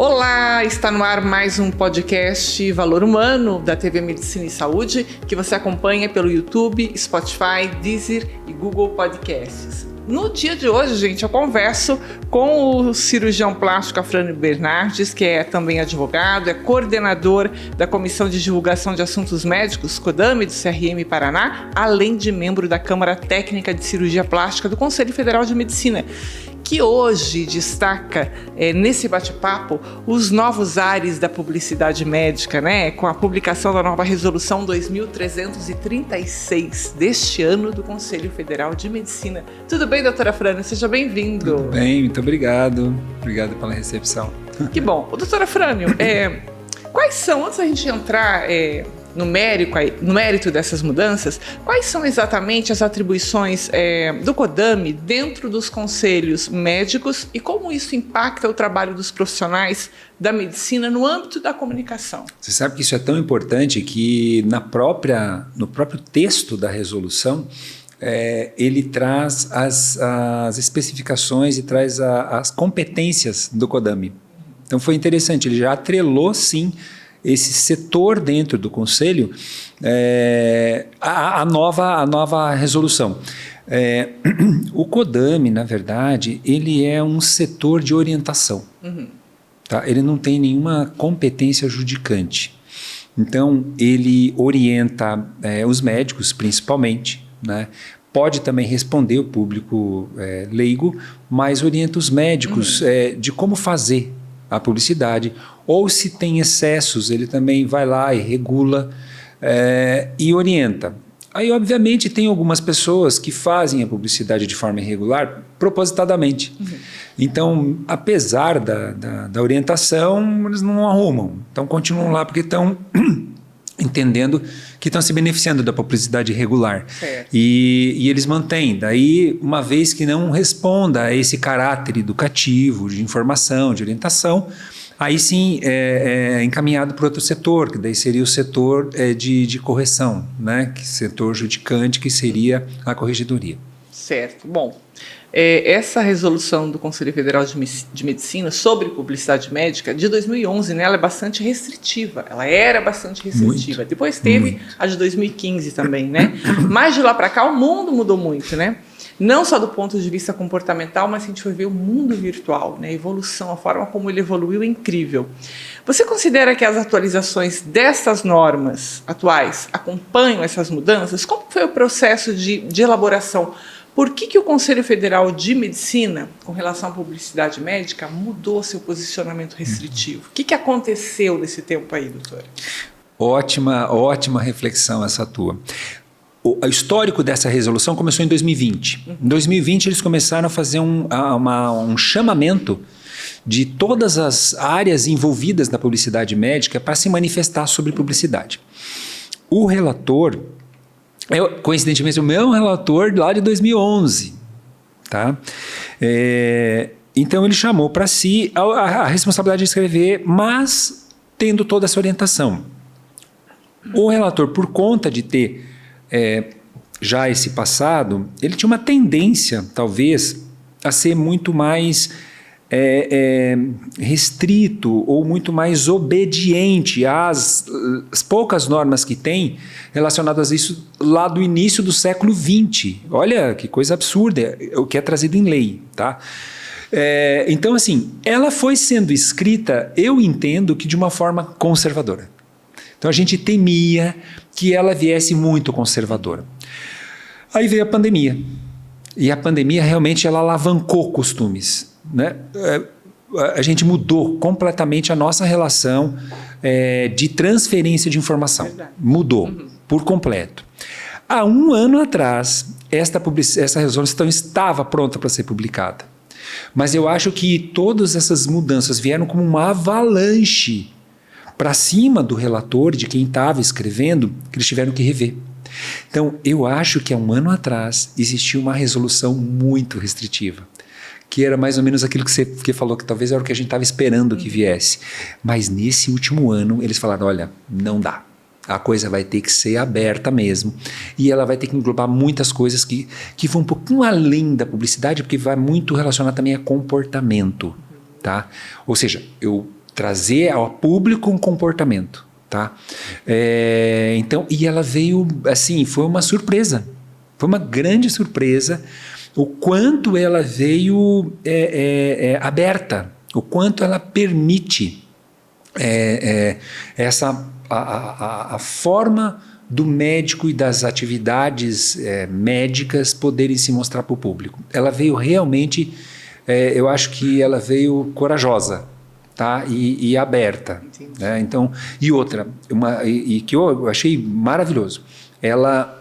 Olá, está no ar mais um podcast Valor Humano da TV Medicina e Saúde, que você acompanha pelo YouTube, Spotify, Deezer e Google Podcasts. No dia de hoje, gente, eu converso com o cirurgião plástico Afrânio Bernardes, que é também advogado, é coordenador da Comissão de Divulgação de Assuntos Médicos, CODAME, do CRM Paraná, além de membro da Câmara Técnica de Cirurgia Plástica do Conselho Federal de Medicina, que hoje destaca nesse bate-papo os novos ares da publicidade médica, né? Com a publicação da nova Resolução 2336 deste ano do Conselho Federal de Medicina. Tudo bem, doutora Afrânio? Seja bem-vindo. Tudo bem, muito obrigado. Obrigado pela recepção. Que bom. Doutora Afrânio, quais são, antes da gente entrar no mérito dessas mudanças, quais são exatamente as atribuições do CODAME dentro dos conselhos médicos e como isso impacta o trabalho dos profissionais da medicina no âmbito da comunicação? Você sabe que isso é tão importante que no próprio texto da resolução ele traz as especificações e traz as competências do CODAME. Então foi interessante, ele já atrelou sim esse setor dentro do Conselho, a nova resolução. O CODAME, na verdade, ele é um setor de orientação. Uhum. Tá? Ele não tem nenhuma competência judicante. Então, ele orienta os médicos, principalmente, né? Pode também responder o público leigo, mas orienta os médicos de como fazer a publicidade, ou se tem excessos, ele também vai lá e regula e orienta. Aí, obviamente, tem algumas pessoas que fazem a publicidade de forma irregular propositadamente. Uhum. Então, apesar da orientação, eles não arrumam. Então, continuam lá porque estão entendendo que estão se beneficiando da publicidade irregular. E eles mantêm. Daí, uma vez que não responda a esse caráter educativo, de informação, de orientação, aí sim é encaminhado para outro setor, que daí seria o setor de correção, né? Que setor judicante, que seria a corregedoria. Certo. Bom, essa resolução do Conselho Federal de Medicina sobre publicidade médica de 2011, né, ela é bastante restritiva. Ela era bastante restritiva. Muito, depois teve a de 2015 também, né? Mas de lá para cá o mundo mudou muito, né? Não só do ponto de vista comportamental, mas a gente foi ver o mundo virtual, né? A evolução, a forma como ele evoluiu é incrível. Você considera que as atualizações dessas normas atuais acompanham essas mudanças? Como foi o processo de elaboração? Por que o Conselho Federal de Medicina, com relação à publicidade médica, mudou seu posicionamento restritivo? O que aconteceu nesse tempo aí, doutora? Ótima reflexão essa tua. O histórico dessa resolução começou em 2020. Em 2020, eles começaram a fazer um chamamento de todas as áreas envolvidas na publicidade médica para se manifestar sobre publicidade. O relator, coincidentemente, o meu relator lá de 2011. Tá? Então, ele chamou para si a responsabilidade de escrever, mas tendo toda essa orientação. O relator, por conta de ter já esse passado, ele tinha uma tendência, talvez, a ser muito mais restrito ou muito mais obediente às poucas normas que tem relacionadas a isso lá do início do século XX. Olha que coisa absurda, o que é trazido em lei, tá? Então, assim, ela foi sendo escrita, eu entendo que de uma forma conservadora. Então, a gente temia que ela viesse muito conservadora. Aí veio a pandemia. E a pandemia realmente ela alavancou costumes, né? A gente mudou completamente a nossa relação de transferência de informação. Verdade. Mudou por completo. Há um ano atrás, essa resolução estava pronta para ser publicada. Mas eu acho que todas essas mudanças vieram como uma avalanche para cima do relator, de quem estava escrevendo, que eles tiveram que rever. Então, eu acho que há um ano atrás existia uma resolução muito restritiva, que era mais ou menos aquilo que você falou, que talvez era o que a gente estava esperando que viesse. Mas nesse último ano, eles falaram, olha, não dá. A coisa vai ter que ser aberta mesmo. E ela vai ter que englobar muitas coisas que vão um pouquinho além da publicidade, porque vai muito relacionar também a comportamento. Tá? Ou seja, eu trazer ao público um comportamento, tá? Então, e ela veio, assim, foi uma surpresa, foi uma grande surpresa o quanto ela veio aberta, o quanto ela permite a forma do médico e das atividades médicas poderem se mostrar para o público. Ela veio realmente, eu acho que ela veio corajosa, tá? E aberta. Né? Então, e outra, que eu achei maravilhoso, ela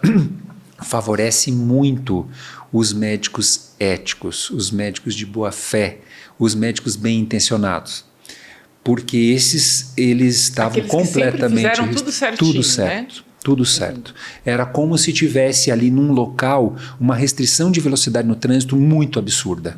favorece muito os médicos éticos, os médicos de boa fé, os médicos bem intencionados. Porque eles estavam completamente... Fizeram tudo certinho, tudo certo. Né? Tudo certo. Era como se tivesse ali num local uma restrição de velocidade no trânsito muito absurda.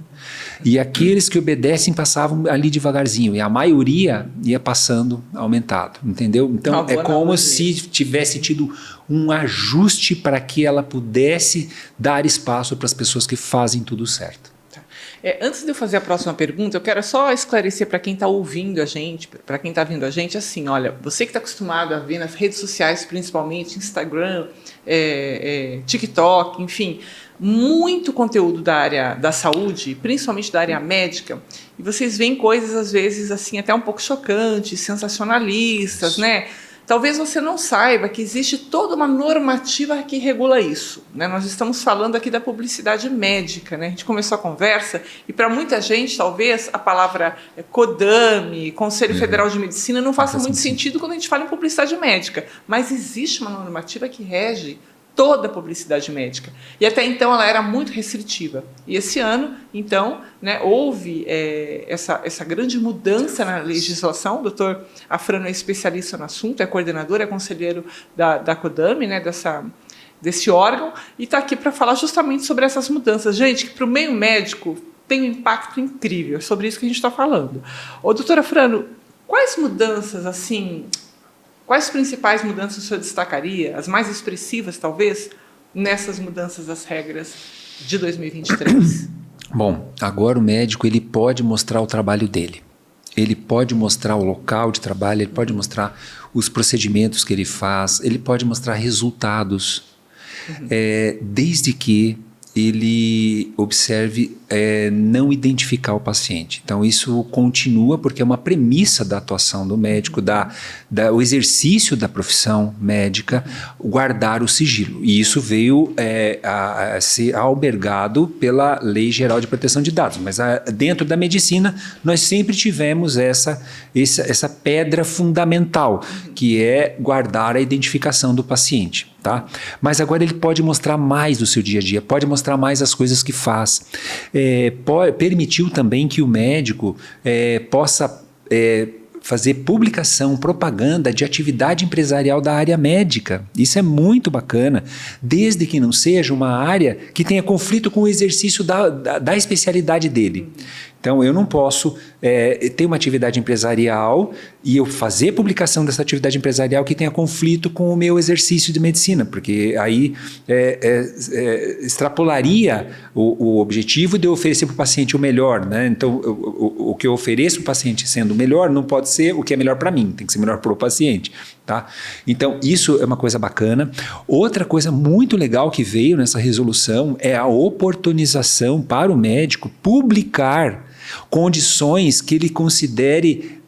E aqueles que obedecem passavam ali devagarzinho. E a maioria ia passando aumentado. Entendeu? Então é como se tivesse tido um ajuste para que ela pudesse dar espaço para as pessoas que fazem tudo certo. Antes de eu fazer a próxima pergunta, eu quero só esclarecer para quem está ouvindo a gente, para quem está vendo a gente, assim, olha, você que está acostumado a ver nas redes sociais, principalmente Instagram, TikTok, enfim, muito conteúdo da área da saúde, principalmente da área médica, e vocês veem coisas, às vezes, assim, até um pouco chocantes, sensacionalistas, né? Talvez você não saiba que existe toda uma normativa que regula isso. Né? Nós estamos falando aqui da publicidade médica. Né? A gente começou a conversa e para muita gente, talvez, a palavra CODAME, Conselho Federal de Medicina, não faça muito sentido quando a gente fala em publicidade médica. Mas existe uma normativa que rege toda a publicidade médica. E até então ela era muito restritiva. E esse ano, então, né, houve essa grande mudança na legislação. O doutor Afrano é especialista no assunto, é coordenador, é conselheiro da CODAME, né, desse órgão, e está aqui para falar justamente sobre essas mudanças. Gente, que para o meio médico tem um impacto incrível. É sobre isso que a gente está falando. Ô, doutor Afrano, quais mudanças, assim... Quais principais mudanças o senhor destacaria, as mais expressivas, talvez, nessas mudanças das regras de 2023? Bom, agora o médico ele pode mostrar o trabalho dele. Ele pode mostrar o local de trabalho, ele pode mostrar os procedimentos que ele faz, ele pode mostrar resultados, desde que ele observe não identificar o paciente. Então, isso continua porque é uma premissa da atuação do médico, o exercício da profissão médica, guardar o sigilo. E isso veio a ser albergado pela Lei Geral de Proteção de Dados. Mas dentro da medicina, nós sempre tivemos essa pedra fundamental, que é guardar a identificação do paciente. Tá? Mas agora ele pode mostrar mais do seu dia a dia, pode mostrar mais as coisas que faz. Permitiu também que o médico possa fazer publicação, propaganda de atividade empresarial da área médica. Isso é muito bacana, desde que não seja uma área que tenha conflito com o exercício da especialidade dele. Então, eu não posso ter uma atividade empresarial e eu fazer publicação dessa atividade empresarial que tenha conflito com o meu exercício de medicina, porque aí extrapolaria o objetivo de eu oferecer para o paciente o melhor. Né? Então, o que eu ofereço para o paciente sendo o melhor não pode ser o que é melhor para mim, tem que ser melhor para o paciente. Tá? Então, isso é uma coisa bacana. Outra coisa muito legal que veio nessa resolução é a oportunização para o médico publicar condições que ele considere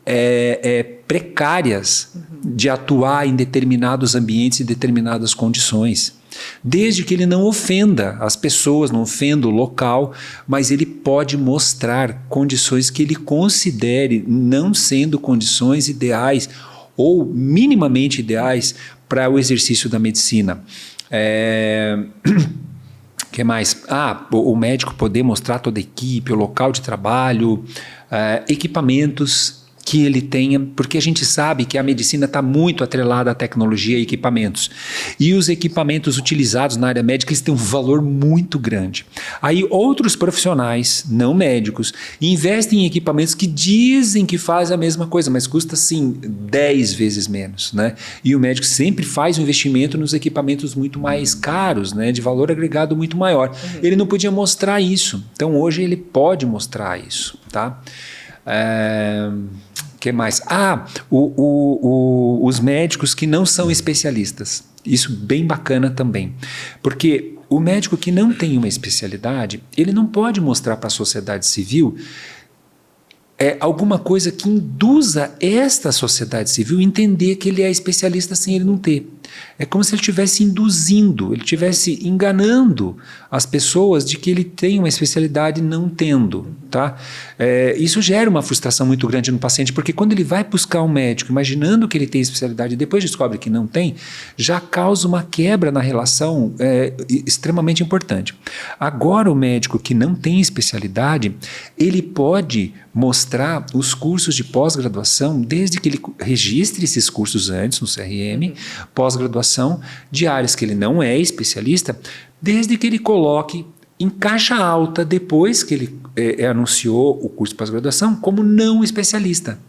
precárias de atuar em determinados ambientes e determinadas condições. Desde que ele não ofenda as pessoas, não ofenda o local, mas ele pode mostrar condições que ele considere não sendo condições ideais ou minimamente ideais para o exercício da medicina. O que mais? O médico poder mostrar toda a equipe, o local de trabalho, equipamentos que ele tenha, porque a gente sabe que a medicina está muito atrelada à tecnologia e equipamentos. E os equipamentos utilizados na área médica eles têm um valor muito grande. Aí outros profissionais, não médicos, investem em equipamentos que dizem que fazem a mesma coisa, mas custa, assim, 10 vezes menos. Né? E o médico sempre faz um investimento nos equipamentos muito mais caros, né? De valor agregado muito maior. Ele não podia mostrar isso. Então, hoje ele pode mostrar isso. Tá? que mais? Os médicos que não são especialistas. Isso bem bacana também. Porque o médico que não tem uma especialidade, ele não pode mostrar para a sociedade civil alguma coisa que induza esta sociedade civil a entender que ele é especialista sem ele não ter. É como se ele estivesse induzindo, ele estivesse enganando as pessoas de que ele tem uma especialidade não tendo. Tá? Isso gera uma frustração muito grande no paciente, porque quando ele vai buscar um médico imaginando que ele tem especialidade e depois descobre que não tem, já causa uma quebra na relação extremamente importante. Agora, o médico que não tem especialidade, ele pode mostrar os cursos de pós-graduação, desde que ele registre esses cursos antes no CRM, pós-graduação de áreas que ele não é especialista, desde que ele coloque em caixa alta, depois que ele anunciou o curso de pós-graduação, como não especialista.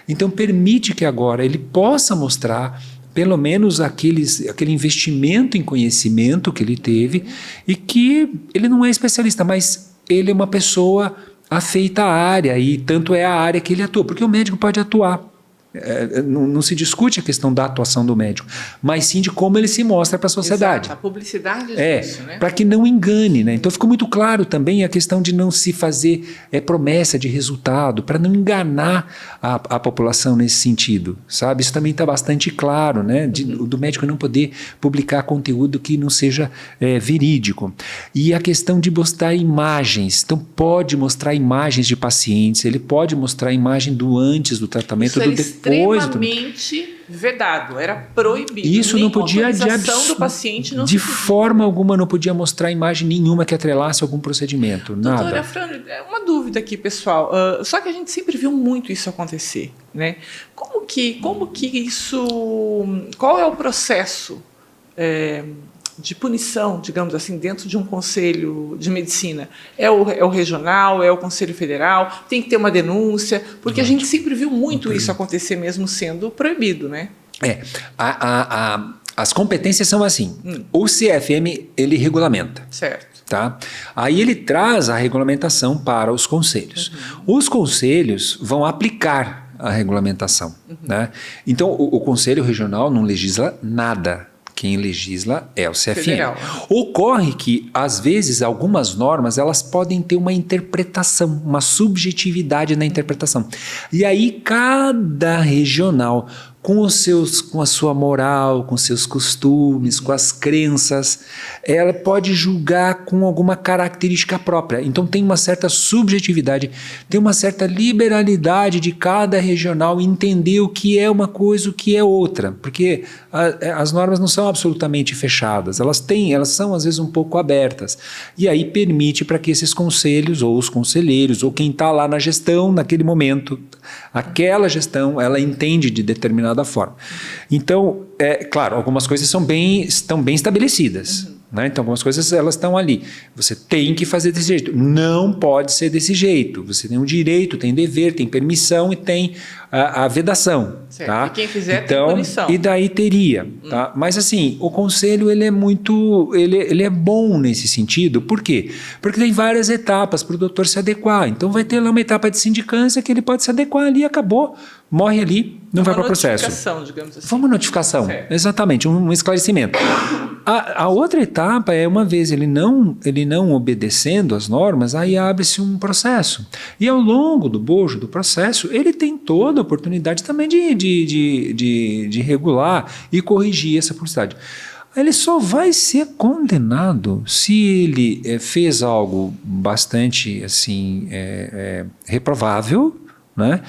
Então, permite que agora ele possa mostrar pelo menos aquele investimento em conhecimento que ele teve e que ele não é especialista, mas ele é uma pessoa afeita à área, e tanto é a área que ele atua, porque o médico pode atuar. Não se discute a questão da atuação do médico, mas sim de como ele se mostra para a sociedade. Exato, a publicidade disso, né? Para que não engane, né? Então ficou muito claro também a questão de não se fazer promessa de resultado, para não enganar a população nesse sentido, sabe? Isso também está bastante claro, né? Do médico não poder publicar conteúdo que não seja verídico. E a questão de mostrar imagens, então pode mostrar imagens de pacientes, ele pode mostrar a imagem do antes do tratamento, do depois. Extremamente vedado, era proibido. Isso não podia do paciente não de forma alguma não podia mostrar imagem nenhuma que atrelasse algum procedimento, nada. Doutora Fran, uma dúvida aqui, pessoal. Só que a gente sempre viu muito isso acontecer, né? Como que isso? Qual é o processo de punição, digamos assim, dentro de um conselho de medicina? É o regional, é o conselho federal? Tem que ter uma denúncia? Porque a gente sempre viu muito isso acontecer mesmo sendo proibido, né? As competências são assim. O CFM, ele regulamenta. Certo. Tá? Aí ele traz a regulamentação para os conselhos. Os conselhos vão aplicar a regulamentação. Né? Então, o conselho regional não legisla nada. Quem legisla é o CFM. Federal. Ocorre que, às vezes, algumas normas elas podem ter uma interpretação, uma subjetividade na interpretação. E aí, cada regional, com a sua moral, com seus costumes, com as crenças, ela pode julgar com alguma característica própria. Então tem uma certa subjetividade, tem uma certa liberalidade de cada regional entender o que é uma coisa, o que é outra, porque as normas não são absolutamente fechadas, elas são às vezes um pouco abertas, e aí permite para que esses conselhos, ou os conselheiros, ou quem está lá na gestão naquele momento, aquela gestão, ela entende de determinada forma. Então, claro, algumas coisas estão bem estabelecidas. Né? Então, algumas coisas elas estão ali. Você tem que fazer desse jeito. Não pode ser desse jeito. Você tem um direito, tem dever, tem permissão e tem a vedação. Certo. Tá? E quem fizer tem punição. E daí teria. Tá? Mas assim, o conselho ele é bom nesse sentido. Por quê? Porque tem várias etapas para o doutor se adequar. Então vai ter lá uma etapa de sindicância que ele pode se adequar ali, acabou. Morre ali, não vai para o processo. Uma notificação, digamos assim. Foi uma notificação, exatamente, um esclarecimento. A outra etapa é, uma vez ele não obedecendo às normas, aí abre-se um processo. E ao longo do bojo do processo, ele tem toda a oportunidade também de regular e corrigir essa publicidade. Ele só vai ser condenado se ele fez algo bastante assim, reprovável, né?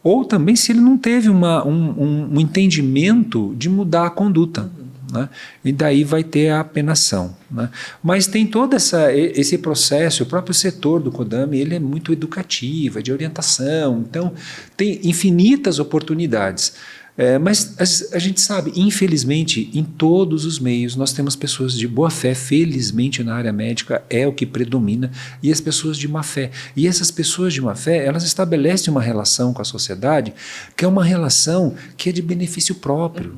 Ou também se ele não teve um entendimento de mudar a conduta. Né? E daí vai ter a apenação. Né? Mas tem todo esse processo, o próprio setor do CODAME, ele é muito educativo, é de orientação, então tem infinitas oportunidades. Mas a gente sabe, infelizmente, em todos os meios nós temos pessoas de boa fé, felizmente na área médica é o que predomina, e as pessoas de má fé. E essas pessoas de má fé, elas estabelecem uma relação com a sociedade que é uma relação que é de benefício próprio.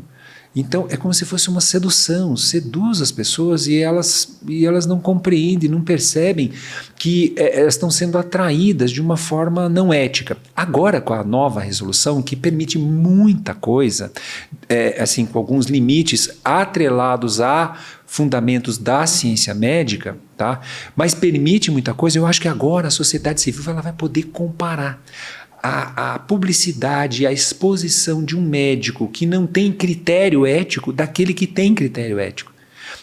Então, é como se fosse uma sedução, seduz as pessoas e elas não compreendem, não percebem que elas estão sendo atraídas de uma forma não ética. Agora, com a nova resolução, que permite muita coisa, assim, com alguns limites atrelados a fundamentos da ciência médica, tá? Mas permite muita coisa, eu acho que agora a sociedade civil ela vai poder comparar a publicidade, a exposição de um médico que não tem critério ético daquele que tem critério ético.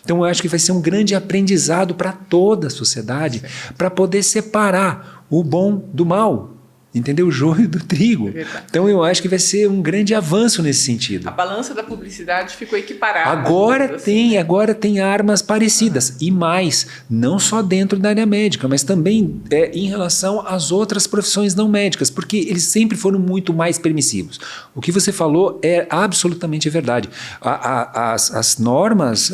Então eu acho que vai ser um grande aprendizado para toda a sociedade, para poder separar o bom do mal, entendeu? O joio do trigo. Então eu acho que vai ser um grande avanço nesse sentido. A balança da publicidade ficou equiparada. Agora tem armas parecidas. E mais, não só dentro da área médica, mas também em relação às outras profissões não médicas, porque eles sempre foram muito mais permissivos. O que você falou é absolutamente verdade. As normas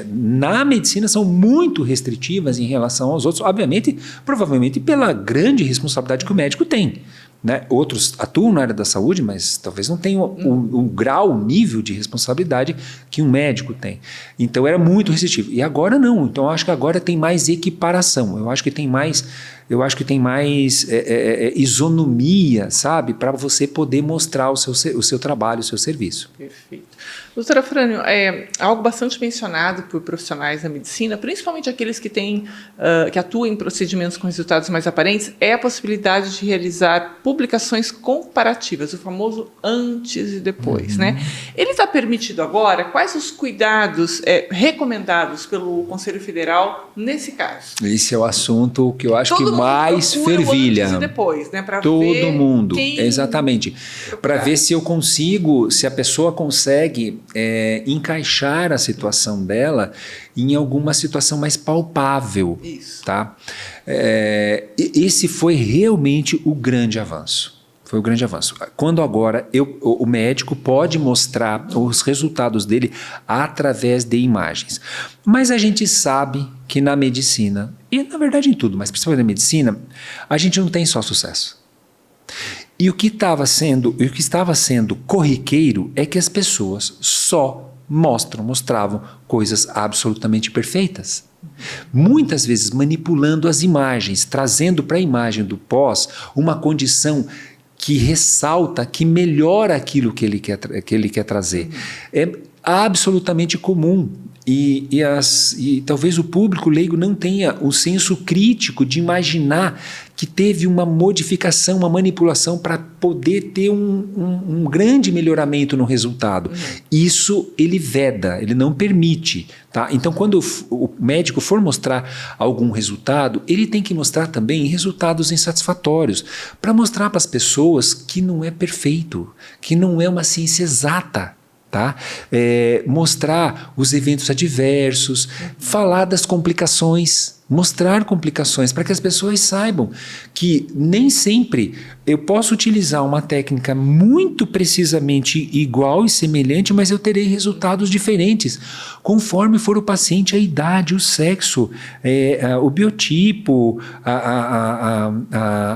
na medicina são muito restritivas em relação aos outros, obviamente, provavelmente pela grande responsabilidade que o médico tem. Né? Outros atuam na área da saúde, mas talvez não tenham o grau, o nível de responsabilidade que um médico tem. Então era muito restritivo. E agora não. Então eu acho que agora tem mais equiparação. Eu acho que tem mais isonomia, sabe? Para você poder mostrar o seu trabalho, o seu serviço. Perfeito. Doutora Frânio, algo bastante mencionado por profissionais da medicina, principalmente aqueles que atuam em procedimentos com resultados mais aparentes, é a possibilidade de realizar publicações comparativas, o famoso antes e depois. Né? Ele está permitido agora? Quais os cuidados recomendados pelo Conselho Federal nesse caso? Esse é o assunto que eu acho que mais fervilha. Antes e depois, né? Todo mundo, exatamente. Para ver se eu consigo, se a pessoa consegue encaixar a situação dela em alguma situação mais palpável. Isso. Tá? Esse foi realmente o grande avanço. Foi o grande avanço. Quando agora o médico pode mostrar os resultados dele através de imagens. Mas a gente sabe que na medicina, e na verdade em tudo, mas principalmente na medicina, a gente não tem só sucesso. E o que estava sendo corriqueiro é que as pessoas só mostravam coisas absolutamente perfeitas. Muitas vezes manipulando as imagens, trazendo para a imagem do pós uma condição que ressalta, que melhora aquilo que ele quer trazer. É absolutamente comum. E talvez o público leigo não tenha o senso crítico de imaginar que teve uma modificação, uma manipulação para poder ter um grande melhoramento no resultado. Isso ele veda, ele não permite. Tá? Então, quando o médico for mostrar algum resultado, ele tem que mostrar também resultados insatisfatórios, para mostrar para as pessoas que não é perfeito, que não é uma ciência exata. Tá? Mostrar os eventos adversos, falar das complicações, mostrar complicações para que as pessoas saibam que nem sempre eu posso utilizar uma técnica muito precisamente igual e semelhante, mas eu terei resultados diferentes, conforme for o paciente, a idade, o sexo, o biotipo, a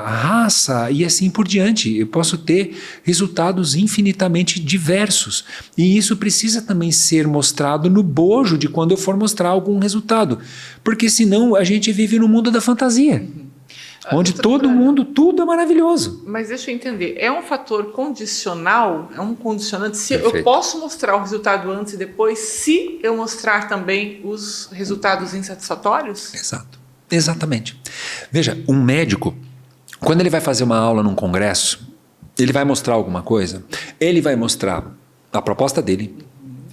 raça e assim por diante. Eu posso ter resultados infinitamente diversos. E isso precisa também ser mostrado no bojo de quando eu for mostrar algum resultado. Porque senão a gente vive no mundo da fantasia. Onde todo mundo, tudo é maravilhoso. Mas deixa eu entender, é um fator condicional, é um condicionante, se eu posso mostrar o resultado antes e depois, se eu mostrar também os resultados insatisfatórios? Exato, exatamente. Veja, um médico, quando ele vai fazer uma aula num congresso, ele vai mostrar alguma coisa, ele vai mostrar a proposta dele,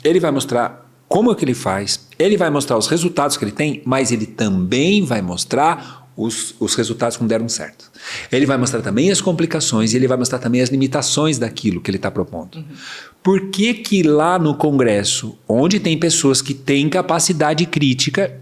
ele vai mostrar como é que ele faz, ele vai mostrar os resultados que ele tem, mas ele também vai mostrar os resultados que não deram certo. Ele vai mostrar também as complicações e ele vai mostrar também as limitações daquilo que ele está propondo. Por que lá no congresso, onde tem pessoas que têm capacidade crítica,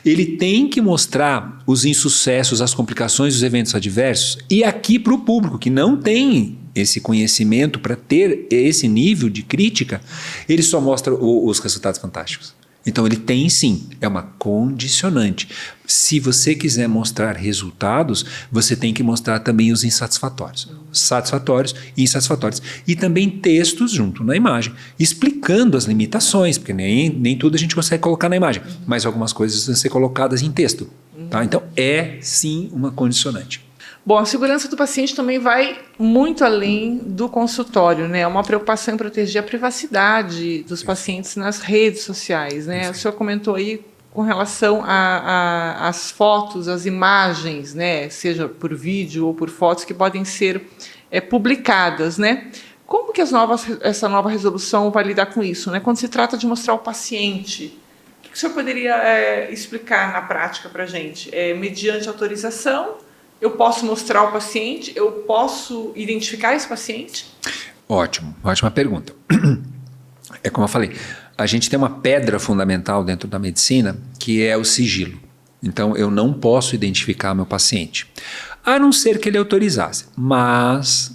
ele tem que mostrar os insucessos, as complicações, os eventos adversos, e aqui para o público que não tem esse conhecimento para ter esse nível de crítica, ele só mostra os resultados fantásticos. Então ele tem sim, é uma condicionante. Se você quiser mostrar resultados, você tem que mostrar também os insatisfatórios. Satisfatórios e insatisfatórios. E também textos junto na imagem, explicando as limitações, porque nem tudo a gente consegue colocar na imagem, mas algumas coisas vão ser colocadas em texto. Tá? Então é sim uma condicionante. Bom, a segurança do paciente também vai muito além do consultório, né? É uma preocupação em proteger a privacidade dos pacientes nas redes sociais, né? O senhor comentou aí com relação às fotos, às imagens, né? Seja por vídeo ou por fotos que podem ser publicadas, né? Como que essa nova resolução vai lidar com isso, né? Quando se trata de mostrar o paciente, o que o senhor poderia explicar na prática para a gente? Mediante autorização, eu posso mostrar o paciente? Eu posso identificar esse paciente? Ótimo, ótima pergunta. É como eu falei, a gente tem uma pedra fundamental dentro da medicina que é o sigilo. Então, eu não posso identificar meu paciente, a não ser que ele autorizasse. Mas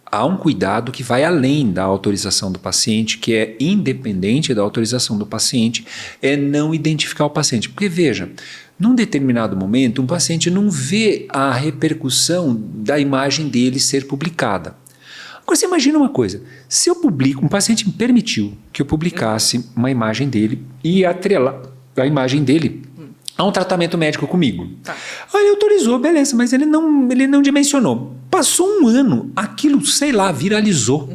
há um cuidado que vai além da autorização do paciente, que é independente da autorização do paciente, é não identificar o paciente. Porque, veja, num determinado momento, um paciente não vê a repercussão da imagem dele ser publicada. Agora, você imagina uma coisa, se eu publico, um paciente me permitiu que eu publicasse uma imagem dele e atrelar a imagem dele a um tratamento médico comigo. Tá. Aí ele autorizou, beleza, mas ele não dimensionou. Passou um ano, aquilo, sei lá, viralizou.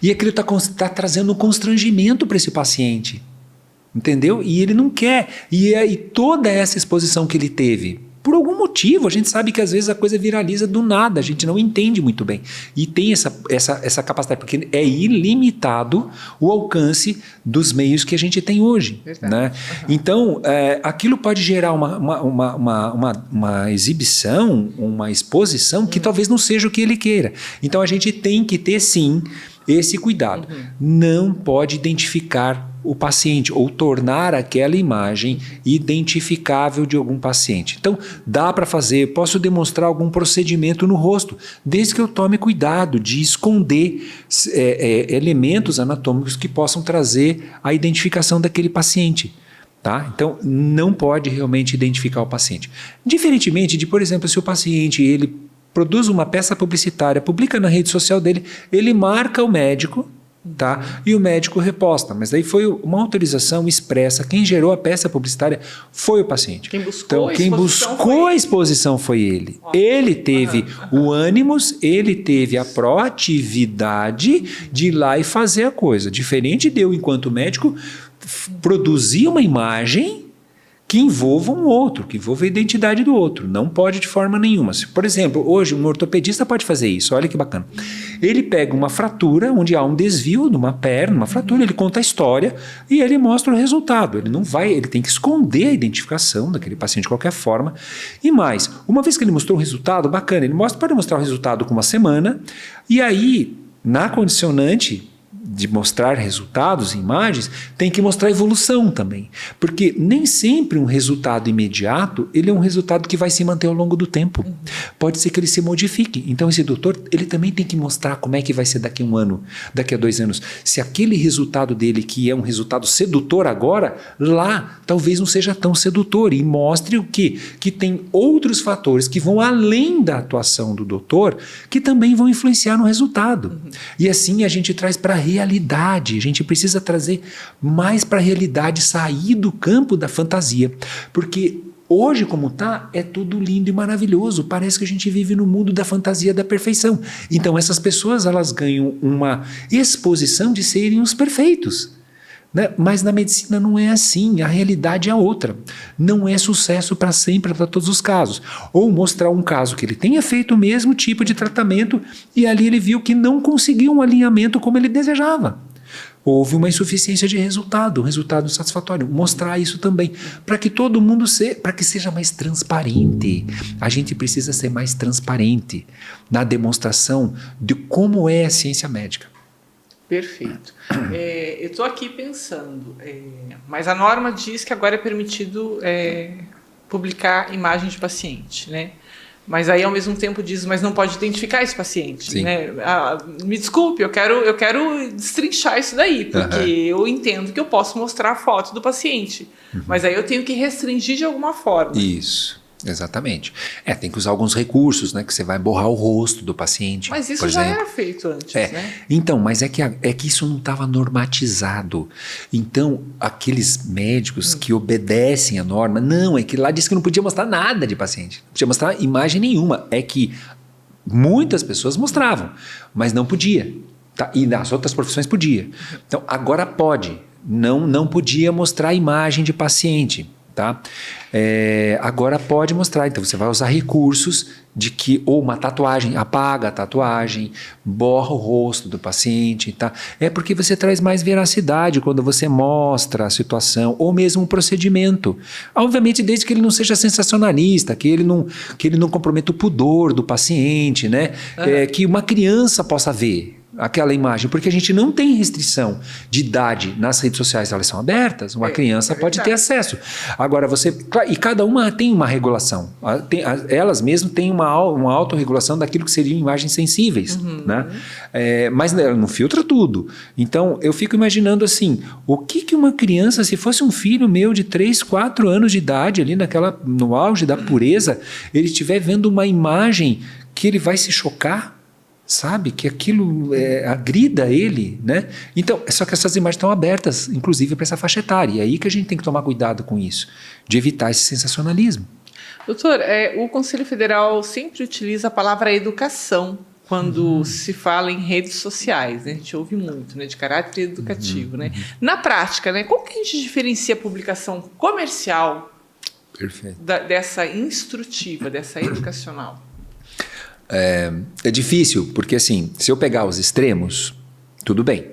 E aquilo está trazendo um constrangimento para esse paciente. Entendeu? E ele não quer. E toda essa exposição que ele teve, por algum motivo, a gente sabe que às vezes a coisa viraliza do nada, a gente não entende muito bem. E tem essa capacidade, porque é ilimitado o alcance dos meios que a gente tem hoje. Né? Então, aquilo pode gerar uma exibição, uma exposição que talvez não seja o que ele queira. Então, a gente tem que ter, sim, esse cuidado. Não pode identificar o paciente ou tornar aquela imagem identificável de algum paciente. Então, dá para fazer, posso demonstrar algum procedimento no rosto, desde que eu tome cuidado de esconder elementos anatômicos que possam trazer a identificação daquele paciente. Tá? Então, não pode realmente identificar o paciente. Diferentemente de, por exemplo, se o paciente ele produz uma peça publicitária, publica na rede social dele, ele marca o médico, tá? E o médico reposta, mas daí foi uma autorização expressa. Quem gerou a peça publicitária foi o paciente. Quem buscou, então, quem buscou a exposição foi ele. Ele teve o ânimos, ele teve a proatividade de ir lá e fazer a coisa. Diferente de eu, enquanto médico, produzir uma imagem que envolva um outro, que envolva a identidade do outro. Não pode de forma nenhuma. Se, por exemplo, hoje um ortopedista pode fazer isso, olha que bacana. Ele pega uma fratura, onde há um desvio numa perna, uma fratura, ele conta a história e ele mostra o resultado. Ele tem que esconder a identificação daquele paciente de qualquer forma. E mais, uma vez que ele mostrou o resultado, bacana, ele pode mostrar o resultado com uma semana, e aí, na condicionante de mostrar resultados, imagens, tem que mostrar evolução também. Porque nem sempre um resultado imediato, ele é um resultado que vai se manter ao longo do tempo. Pode ser que ele se modifique. Então esse doutor, ele também tem que mostrar como é que vai ser daqui a 1 ano, daqui a 2 anos. Se aquele resultado dele, que é um resultado sedutor agora, lá talvez não seja tão sedutor. E mostre o quê? Que tem outros fatores que vão além da atuação do doutor, que também vão influenciar no resultado. E assim a gente traz para a realidade. A gente precisa trazer mais para a realidade, sair do campo da fantasia. Porque hoje, como está, é tudo lindo e maravilhoso. Parece que a gente vive no mundo da fantasia da perfeição. Então essas pessoas, elas ganham uma exposição de serem os perfeitos. Né? Mas na medicina não é assim, a realidade é outra. Não é sucesso para sempre, para todos os casos. Ou mostrar um caso que ele tenha feito o mesmo tipo de tratamento e ali ele viu que não conseguiu um alinhamento como ele desejava. Houve uma insuficiência de resultado, um resultado insatisfatório. Mostrar isso também, para que todo mundo para que seja mais transparente. A gente precisa ser mais transparente na demonstração de como é a ciência médica. Perfeito. Eu estou aqui pensando, mas a norma diz que agora é permitido publicar imagens de paciente, né? Mas aí, ao mesmo tempo, diz, mas não pode identificar esse paciente. Né? Me desculpe, eu quero destrinchar isso daí, porque eu entendo que eu posso mostrar a foto do paciente. Mas aí eu tenho que restringir de alguma forma. Isso, exatamente. Tem que usar alguns recursos, né? Que você vai borrar o rosto do paciente. Mas isso já era feito antes, né? Então, mas é que isso não estava normatizado. Então, aqueles médicos que obedecem a norma, não, é que lá diz que não podia mostrar nada de paciente. Não podia mostrar imagem nenhuma. É que muitas pessoas mostravam, mas não podia. Tá? E nas outras profissões podia. Então, agora pode. Não podia mostrar imagem de paciente. Tá? Agora pode mostrar, então você vai usar recursos de que, ou uma tatuagem, apaga a tatuagem, borra o rosto do paciente, tá? É porque você traz mais veracidade quando você mostra a situação, ou mesmo o procedimento. Obviamente, desde que ele não seja sensacionalista, que ele não comprometa o pudor do paciente, né? Que uma criança possa ver aquela imagem, porque a gente não tem restrição de idade nas redes sociais, elas são abertas, uma criança pode ter acesso. Agora e cada uma tem uma regulação, elas mesmas têm uma autorregulação daquilo que seriam imagens sensíveis, né? Mas não filtra tudo. Então eu fico imaginando assim, o que uma criança, se fosse um filho meu de 3, 4 anos de idade, ali no auge da pureza, ele estiver vendo uma imagem que ele vai se chocar, sabe? Que aquilo agrida ele, né? Então, só que essas imagens estão abertas, inclusive para essa faixa etária. E é aí que a gente tem que tomar cuidado com isso, de evitar esse sensacionalismo. Doutor, o Conselho Federal sempre utiliza a palavra educação quando se fala em redes sociais, né? A gente ouve muito, né? De caráter educativo, né? Na prática, né? Como que a gente diferencia a publicação comercial dessa instrutiva, dessa educacional? É difícil, porque assim, se eu pegar os extremos, tudo bem.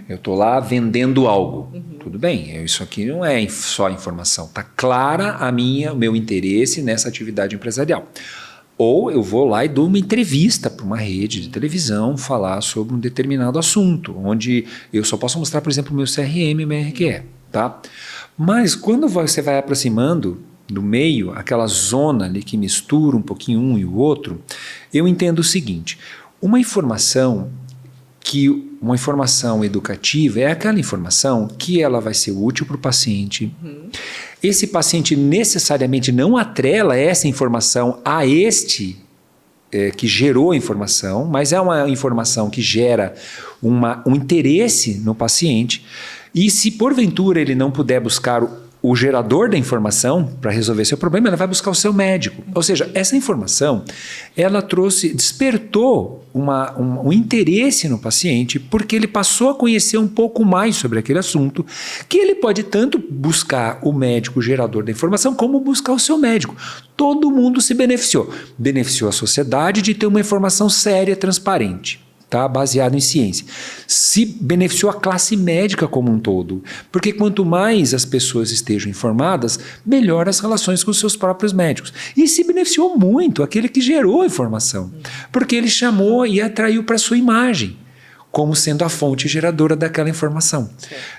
Eu estou lá vendendo algo, tudo bem. Isso aqui não é só informação. Está clara o meu interesse nessa atividade empresarial. Ou eu vou lá e dou uma entrevista para uma rede de televisão falar sobre um determinado assunto, onde eu só posso mostrar, por exemplo, o meu CRM e o meu RQE. Tá? Mas quando você vai aproximando do meio, aquela zona ali que mistura um pouquinho um e o outro, eu entendo o seguinte: uma informação educativa é aquela informação que ela vai ser útil para o paciente. Esse paciente necessariamente não atrela essa informação a que gerou a informação, mas é uma informação que gera um interesse no paciente. E se porventura ele não puder buscar o gerador da informação para resolver seu problema, ela vai buscar o seu médico. Ou seja, essa informação, ela despertou um interesse no paciente, porque ele passou a conhecer um pouco mais sobre aquele assunto, que ele pode tanto buscar o médico gerador da informação, como buscar o seu médico. Todo mundo se beneficiou. Beneficiou a sociedade de ter uma informação séria, transparente. Tá, baseado em ciência. Se beneficiou a classe médica como um todo, porque quanto mais as pessoas estejam informadas, melhor as relações com os seus próprios médicos. E se beneficiou muito aquele que gerou a informação, porque ele chamou e atraiu para sua imagem, como sendo a fonte geradora daquela informação.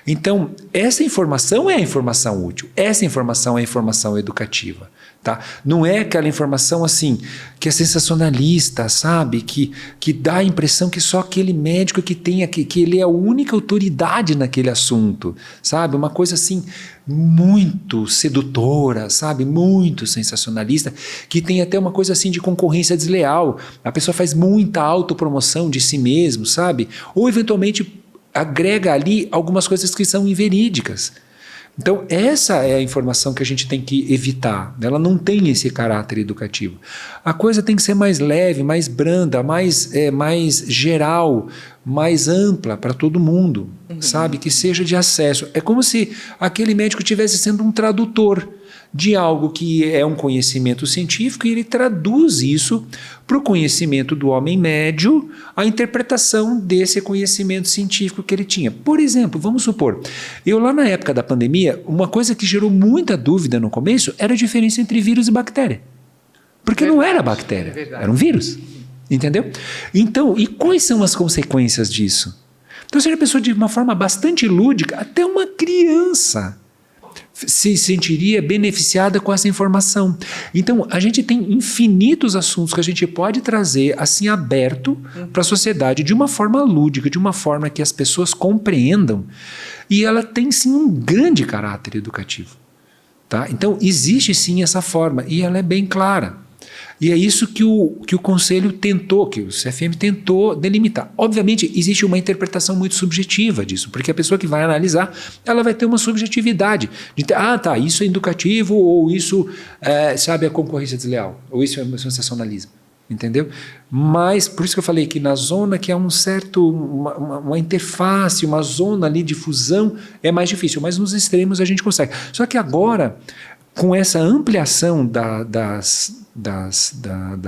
Então, essa informação é a informação útil, essa informação é a informação educativa. Tá? Não é aquela informação assim que é sensacionalista, sabe? Que dá a impressão que só aquele médico que ele é a única autoridade naquele assunto, sabe? Uma coisa assim muito sedutora, sabe? Muito sensacionalista, que tem até uma coisa assim de concorrência desleal. A pessoa faz muita autopromoção de si mesmo, sabe? Ou eventualmente agrega ali algumas coisas que são inverídicas. Então, essa é a informação que a gente tem que evitar. Ela não tem esse caráter educativo. A coisa tem que ser mais leve, mais branda, mais geral, mais ampla para todo mundo, sabe? Que seja de acesso. É como se aquele médico estivesse sendo um tradutor de algo que é um conhecimento científico e ele traduz isso para o conhecimento do homem médio, a interpretação desse conhecimento científico que ele tinha. Por exemplo, vamos supor, eu lá na época da pandemia, uma coisa que gerou muita dúvida no começo era a diferença entre vírus e bactéria. Porque não era bactéria, era um vírus. Entendeu? Então, e quais são as consequências disso? Então, você já pensou de uma forma bastante lúdica, até uma criança se sentiria beneficiada com essa informação. Então, a gente tem infinitos assuntos que a gente pode trazer assim aberto para a sociedade de uma forma lúdica, de uma forma que as pessoas compreendam, e ela tem sim um grande caráter educativo. Tá? Então, existe sim essa forma, e ela é bem clara. E é isso que o Conselho tentou, que o CFM tentou delimitar. Obviamente, existe uma interpretação muito subjetiva disso, porque a pessoa que vai analisar, ela vai ter uma subjetividade. De ter, isso é educativo, ou isso é concorrência desleal, ou isso é sensacionalismo. Entendeu? Mas, por isso que eu falei que na zona que há uma interface, uma zona ali de fusão, é mais difícil, mas nos extremos a gente consegue. Só que agora, com essa ampliação da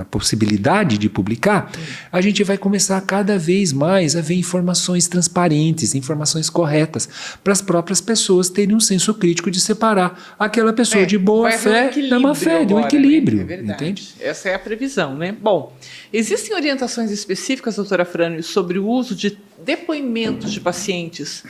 possibilidade de publicar, a gente vai começar cada vez mais a ver informações transparentes, informações corretas, para as próprias pessoas terem um senso crítico de separar aquela pessoa de boa fé da má fé, de um equilíbrio. Né? É verdade. Entende? Essa é a previsão, né? Bom, existem orientações específicas, doutora Frânio, sobre o uso de depoimentos de pacientes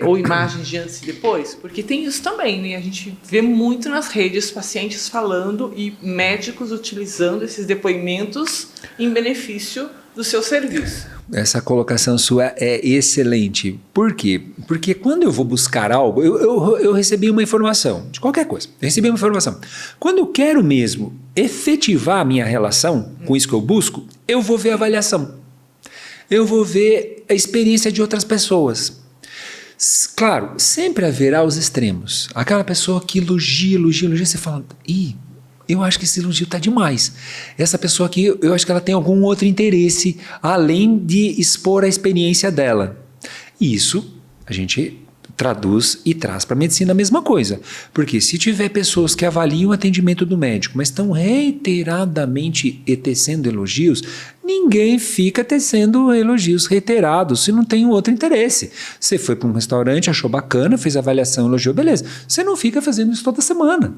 ou imagens de antes e depois? Porque tem isso também, né? A gente vê muito nas redes pacientes falando e médicos utilizando esses depoimentos em benefício do seu serviço. Essa colocação sua é excelente. Por quê? Porque quando eu vou buscar algo, eu recebi uma informação, de qualquer coisa, eu recebi uma informação. Quando eu quero mesmo efetivar a minha relação com isso que eu busco, eu vou ver a avaliação. Eu vou ver a experiência de outras pessoas. Claro, sempre haverá os extremos. Aquela pessoa que elogia, você fala, eu acho que esse elogio está demais. Essa pessoa aqui, eu acho que ela tem algum outro interesse, além de expor a experiência dela. E isso a gente traduz e traz para a medicina a mesma coisa. Porque se tiver pessoas que avaliam o atendimento do médico, mas estão reiteradamente tecendo elogios, ninguém fica tecendo elogios reiterados se não tem um outro interesse. Você foi para um restaurante, achou bacana, fez avaliação, elogiou, beleza. Você não fica fazendo isso toda semana.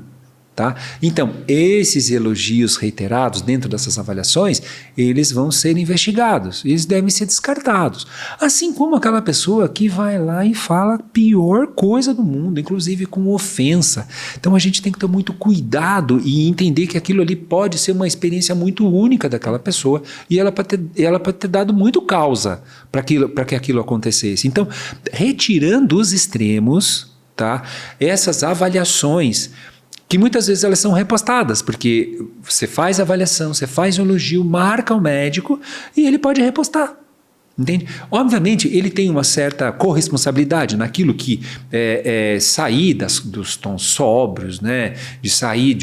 Tá? Então, esses elogios reiterados dentro dessas avaliações, eles vão ser investigados, eles devem ser descartados. Assim como aquela pessoa que vai lá e fala a pior coisa do mundo, inclusive com ofensa. Então, a gente tem que ter muito cuidado e entender que aquilo ali pode ser uma experiência muito única daquela pessoa e ela pode ter dado muito causa para que aquilo acontecesse. Então, retirando os extremos, tá? Essas avaliações, que muitas vezes elas são repostadas, porque você faz a avaliação, você faz o elogio, marca o médico e ele pode repostar. Entende? Obviamente, ele tem uma certa corresponsabilidade naquilo que sair dos tons sóbrios, né? De sair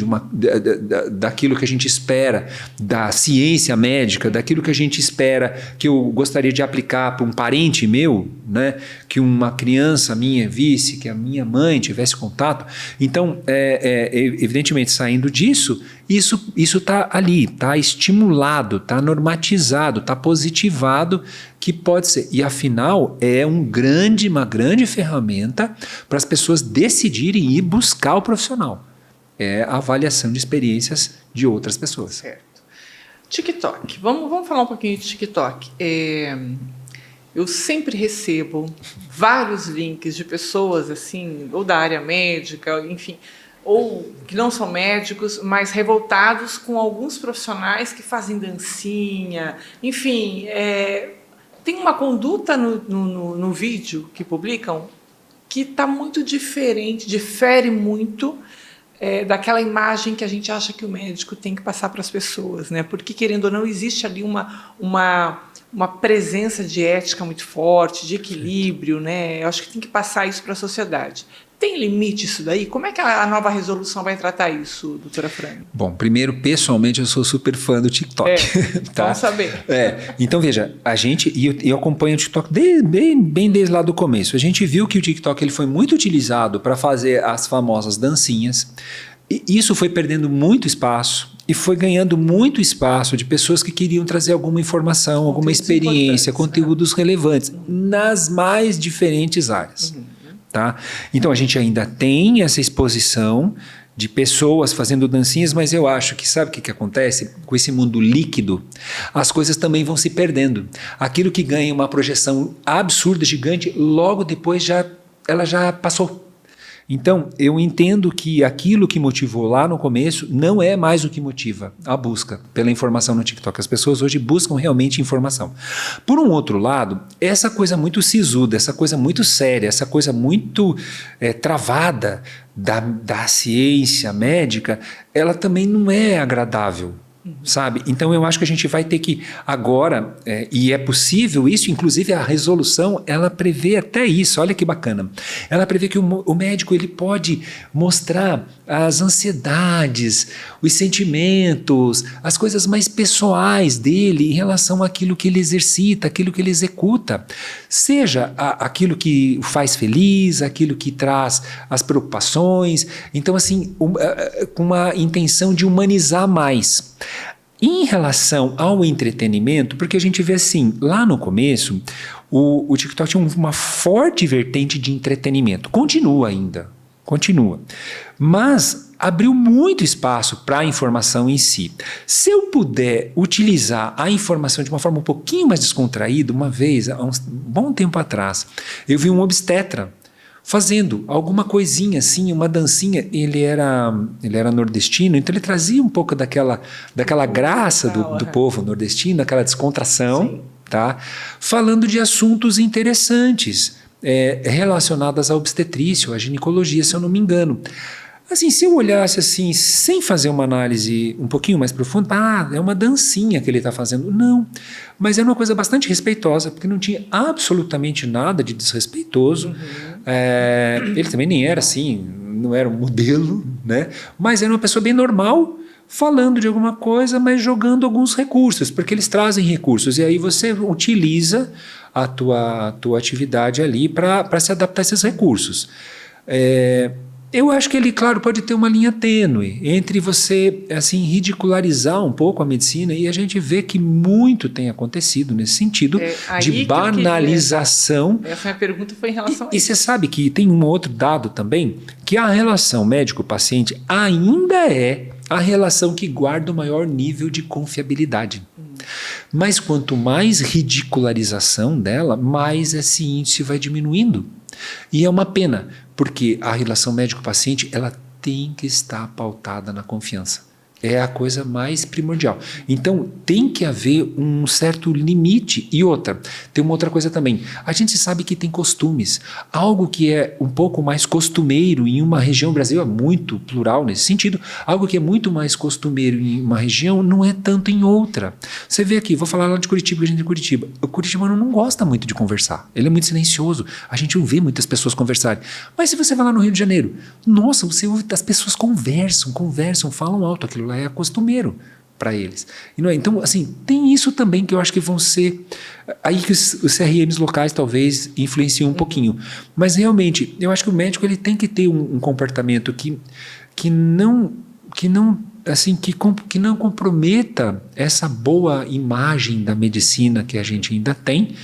daquilo que a gente espera, da ciência médica, daquilo que a gente espera que eu gostaria de aplicar para um parente meu, né? Que uma criança minha visse, que a minha mãe tivesse contato. Então, evidentemente, saindo disso, isso está ali, está estimulado, está normatizado, está positivado, que pode ser. E afinal, é uma grande ferramenta para as pessoas decidirem ir buscar o profissional. É a avaliação de experiências de outras pessoas. Certo. TikTok. Vamos falar um pouquinho de TikTok. Eu sempre recebo vários links de pessoas assim, ou da área médica, enfim, ou que não são médicos, mas revoltados com alguns profissionais que fazem dancinha, enfim, tem uma conduta no vídeo que publicam que está muito diferente, difere muito daquela imagem que a gente acha que o médico tem que passar para as pessoas, né? Porque, querendo ou não, existe ali uma presença de ética muito forte, de equilíbrio, né? Eu acho que tem que passar isso para a sociedade. Tem limite isso daí? Como é que a nova resolução vai tratar isso, doutora Frânio? Bom, primeiro, pessoalmente, eu sou super fã do TikTok. Tá? Vamos saber. Então, veja, a gente, e eu acompanho o TikTok bem desde lá do começo. A gente viu que o TikTok ele foi muito utilizado para fazer as famosas dancinhas. E isso foi perdendo muito espaço e foi ganhando muito espaço de pessoas que queriam trazer alguma informação, alguma experiência, conteúdos relevantes nas mais diferentes áreas. Tá? Então a gente ainda tem essa exposição de pessoas fazendo dancinhas, mas eu acho que sabe o que acontece? Com esse mundo líquido, as coisas também vão se perdendo. Aquilo que ganha uma projeção absurda, gigante, logo depois ela já passou. Então, eu entendo que aquilo que motivou lá no começo não é mais o que motiva a busca pela informação no TikTok. As pessoas hoje buscam realmente informação. Por um outro lado, essa coisa muito sisuda, essa coisa muito séria, essa coisa muito travada da ciência médica, ela também não é agradável. Sabe? Então eu acho que a gente vai ter que agora, e é possível isso, inclusive a resolução, ela prevê até isso, olha que bacana. Ela prevê que o médico ele pode mostrar as ansiedades, os sentimentos, as coisas mais pessoais dele em relação àquilo que ele exercita, aquilo que ele executa. Seja aquilo que o faz feliz, aquilo que traz as preocupações. Então assim, com uma intenção de humanizar mais. Em relação ao entretenimento, porque a gente vê assim, lá no começo, o TikTok tinha uma forte vertente de entretenimento. Continua ainda, continua. Mas abriu muito espaço para a informação em si. Se eu puder utilizar a informação de uma forma um pouquinho mais descontraída, uma vez, há um bom tempo atrás, eu vi um obstetra fazendo alguma coisinha assim, uma dancinha. Ele era nordestino, então ele trazia um pouco daquela graça do povo nordestino, aquela descontração, tá? Falando de assuntos interessantes relacionados à obstetrícia, à ginecologia, se eu não me engano. Assim, se eu olhasse assim, sem fazer uma análise um pouquinho mais profunda, é uma dancinha que ele está fazendo. Não, mas era uma coisa bastante respeitosa, porque não tinha absolutamente nada de desrespeitoso. Ele também nem era assim, não era um modelo, né? Mas era uma pessoa bem normal, falando de alguma coisa, mas jogando alguns recursos, porque eles trazem recursos, e aí você utiliza a tua atividade ali para se adaptar a esses recursos. Eu acho que ele, claro, pode ter uma linha tênue entre você assim ridicularizar um pouco a medicina, e a gente vê que muito tem acontecido nesse sentido de banalização. Essa minha pergunta foi em relação a isso. E você sabe que tem um outro dado também, que a relação médico-paciente ainda é a relação que guarda o maior nível de confiabilidade. Mas quanto mais ridicularização dela, mais esse índice vai diminuindo. E é uma pena, porque a relação médico-paciente ela tem que estar pautada na confiança. É a coisa mais primordial. Então, tem que haver um certo limite. E outra, tem uma outra coisa também. A gente sabe que tem costumes. Algo que é um pouco mais costumeiro em uma região, o Brasil é muito plural nesse sentido, algo que é muito mais costumeiro em uma região não é tanto em outra. Você vê aqui, vou falar lá de Curitiba, que a gente é de Curitiba. O curitibano não gosta muito de conversar. Ele é muito silencioso. A gente não vê muitas pessoas conversarem. Mas se você vai lá no Rio de Janeiro, nossa, você ouve, as pessoas conversam, falam alto, aquilo lá é costumeiro para eles. Então, assim, tem isso também que eu acho que vão ser... Aí que os CRMs locais talvez influenciam um pouquinho. Mas realmente, eu acho que o médico ele tem que ter um comportamento que não comprometa essa boa imagem da medicina que a gente ainda tem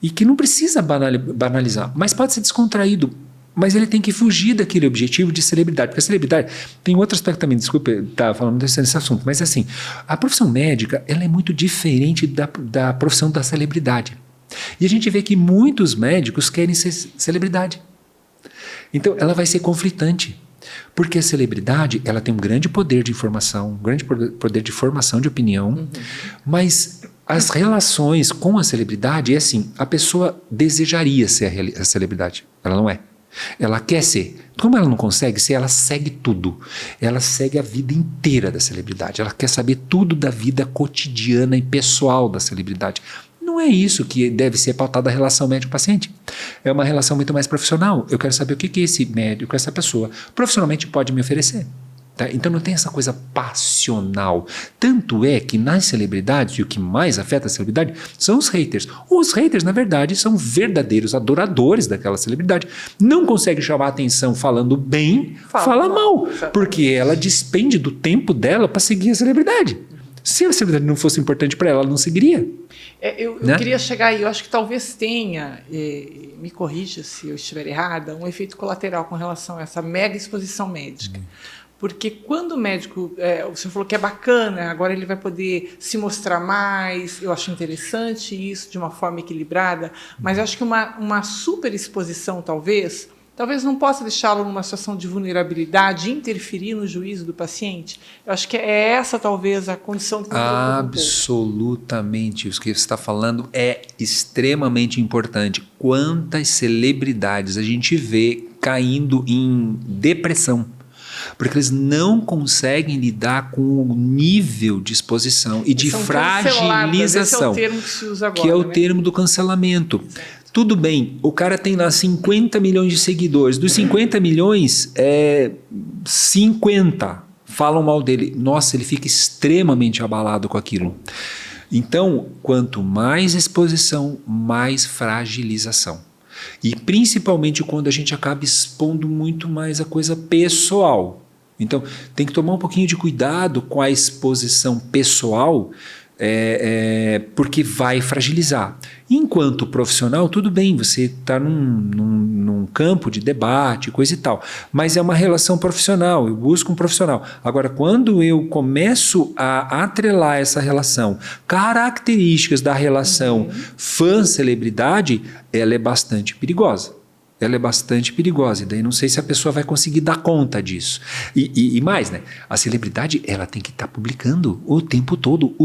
e que não precisa banalizar, mas pode ser descontraído. Mas ele tem que fugir daquele objetivo de celebridade, porque a celebridade tem outro aspecto também, desculpa estar falando desse assunto, mas assim, a profissão médica ela é muito diferente da profissão da celebridade. E a gente vê que muitos médicos querem ser celebridade. Então ela vai ser conflitante, porque a celebridade ela tem um grande poder de informação, um grande poder de formação de opinião, mas as relações com a celebridade é assim, a pessoa desejaria ser a celebridade, ela não é. Ela quer ser. Como ela não consegue ser, ela segue tudo. Ela segue a vida inteira da celebridade. Ela quer saber tudo da vida cotidiana e pessoal da celebridade. Não é isso que deve ser pautada a relação médico-paciente. É uma relação muito mais profissional. Eu quero saber o que esse médico, essa pessoa, profissionalmente pode me oferecer. Tá? Então não tem essa coisa passional. Tanto é que nas celebridades, e o que mais afeta a celebridade, são os haters. Os haters, na verdade, são verdadeiros adoradores daquela celebridade. Não consegue chamar a atenção falando bem, fala mal. Porque ela despende do tempo dela para seguir a celebridade. Se a celebridade não fosse importante para ela, ela não seguiria. Eu queria chegar aí, eu acho que talvez tenha, me corrija se eu estiver errada, um efeito colateral com relação a essa mega exposição médica. Porque quando o médico, o senhor falou que é bacana, agora ele vai poder se mostrar mais, eu acho interessante isso, de uma forma equilibrada, mas eu acho que uma super exposição, talvez talvez não possa deixá-lo numa situação de vulnerabilidade, interferir no juízo do paciente? Eu acho que é essa talvez a condição que me preocupa um pouco. Absolutamente. O que você está falando é extremamente importante. Quantas celebridades a gente vê caindo em depressão? Porque eles não conseguem lidar com o nível de exposição e de fragilização, esse é o termo que se usa agora, que é o termo do cancelamento. Tudo bem, o cara tem lá 50 milhões de seguidores. Dos 50 milhões, 50 falam mal dele. Nossa, ele fica extremamente abalado com aquilo. Então, quanto mais exposição, mais fragilização. E principalmente quando a gente acaba expondo muito mais a coisa pessoal. Então, tem que tomar um pouquinho de cuidado com a exposição pessoal, porque vai fragilizar. Enquanto profissional, tudo bem, você está num campo de debate, coisa e tal, mas é uma relação profissional, eu busco um profissional. Agora, quando eu começo a atrelar essa relação, características da relação fã-celebridade, ela é bastante perigosa. Ela é bastante perigosa, e daí não sei se a pessoa vai conseguir dar conta disso. E mais, né? A celebridade, ela tem que estar publicando o tempo todo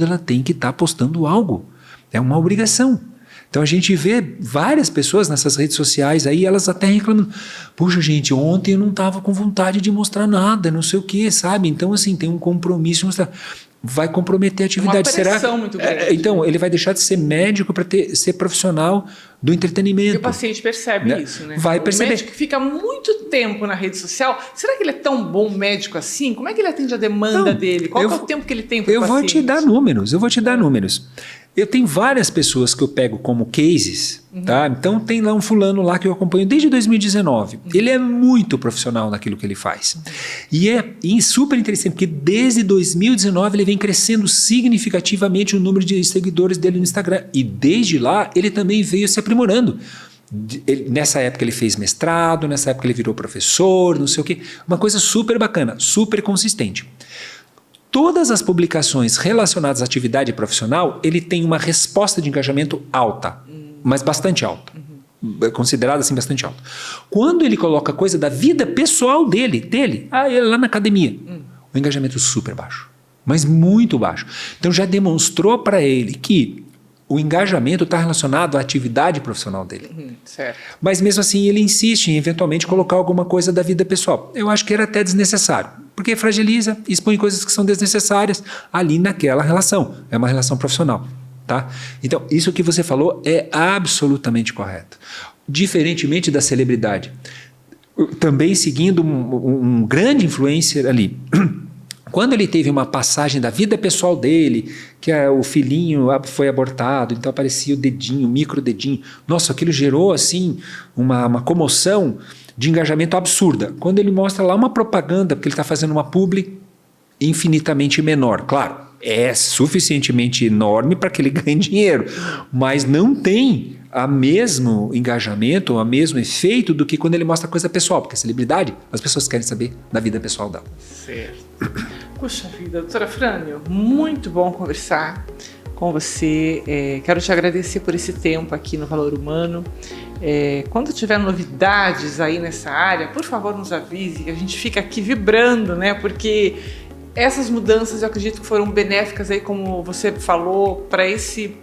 ela tem que estar postando algo. É uma obrigação. Então a gente vê várias pessoas nessas redes sociais aí, elas até reclamando, puxa gente, ontem eu não estava com vontade de mostrar nada, não sei o que, sabe? Então assim, tem um compromisso de mostrar. Vai comprometer a atividade. Uma pressão muito grande. Então, ele vai deixar de ser médico para ser profissional do entretenimento. E o paciente percebe isso, né? Vai perceber. O médico que fica muito tempo na rede social, será que ele é tão bom médico assim? Como é que ele atende a demanda dele? Qual é o tempo que ele tem para o paciente? Eu vou te dar números. Eu tenho várias pessoas que eu pego como cases, tá? Então tem lá um fulano lá que eu acompanho desde 2019. Ele é muito profissional naquilo que ele faz. E é super interessante, porque desde 2019 ele vem crescendo significativamente o número de seguidores dele no Instagram. E desde lá ele também veio se aprimorando. Nessa época ele fez mestrado, nessa época ele virou professor, não sei o quê. Uma coisa super bacana, super consistente. Todas as publicações relacionadas à atividade profissional, ele tem uma resposta de engajamento alta, mas bastante alta. Considerada assim bastante alta. Quando ele coloca coisa da vida pessoal dele, ele lá na academia, o engajamento é super baixo, mas muito baixo. Então já demonstrou para ele que o engajamento está relacionado à atividade profissional dele. Certo. Mas mesmo assim ele insiste em eventualmente colocar alguma coisa da vida pessoal. Eu acho que era até desnecessário, porque fragiliza, expõe coisas que são desnecessárias ali naquela relação. É uma relação profissional. Tá? Então, isso que você falou é absolutamente correto. Diferentemente da celebridade. Também seguindo um grande influencer ali. Quando ele teve uma passagem da vida pessoal dele, que o filhinho foi abortado, então aparecia o dedinho, o micro dedinho. Nossa, aquilo gerou assim uma comoção de engajamento absurda. Quando ele mostra lá uma propaganda, porque ele está fazendo uma publi infinitamente menor. Claro, é suficientemente enorme para que ele ganhe dinheiro, mas não tem o mesmo engajamento, o mesmo efeito do que quando ele mostra coisa pessoal, porque a celebridade, as pessoas querem saber da vida pessoal dela. Certo. Puxa vida, doutora Frânio, muito bom conversar com você. Quero te agradecer por esse tempo aqui no Valor Humano. Quando tiver novidades aí nessa área, por favor nos avise, que a gente fica aqui vibrando, né? Porque essas mudanças eu acredito que foram benéficas aí, como você falou, para esse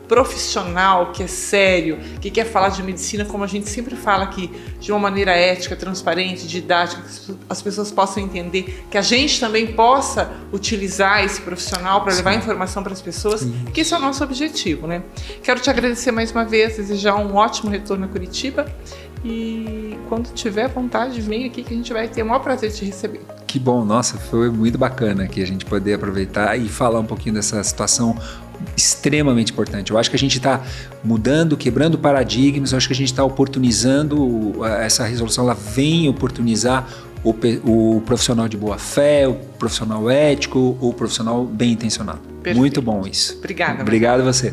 profissional que é sério, que quer falar de medicina, como a gente sempre fala aqui, de uma maneira ética, transparente, didática, que as pessoas possam entender, que a gente também possa utilizar esse profissional para levar informação para as pessoas, que esse é o nosso objetivo, né? Quero te agradecer mais uma vez, desejar um ótimo retorno a Curitiba e quando tiver vontade, vem aqui que a gente vai ter o maior prazer de te receber. Que bom, nossa, foi muito bacana aqui a gente poder aproveitar e falar um pouquinho dessa situação extremamente importante. Eu acho que a gente está mudando, quebrando paradigmas, eu acho que a gente está oportunizando, essa resolução ela vem oportunizar o profissional de boa fé, o profissional ético, o profissional bem intencionado. Perfeito. Muito bom isso. Obrigada. Obrigado a você.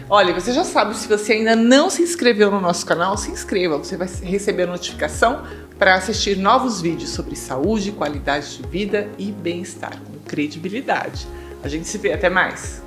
Olha, você já sabe, se você ainda não se inscreveu no nosso canal, se inscreva. Você vai receber a notificação para assistir novos vídeos sobre saúde, qualidade de vida e bem-estar, com credibilidade. A gente se vê, até mais!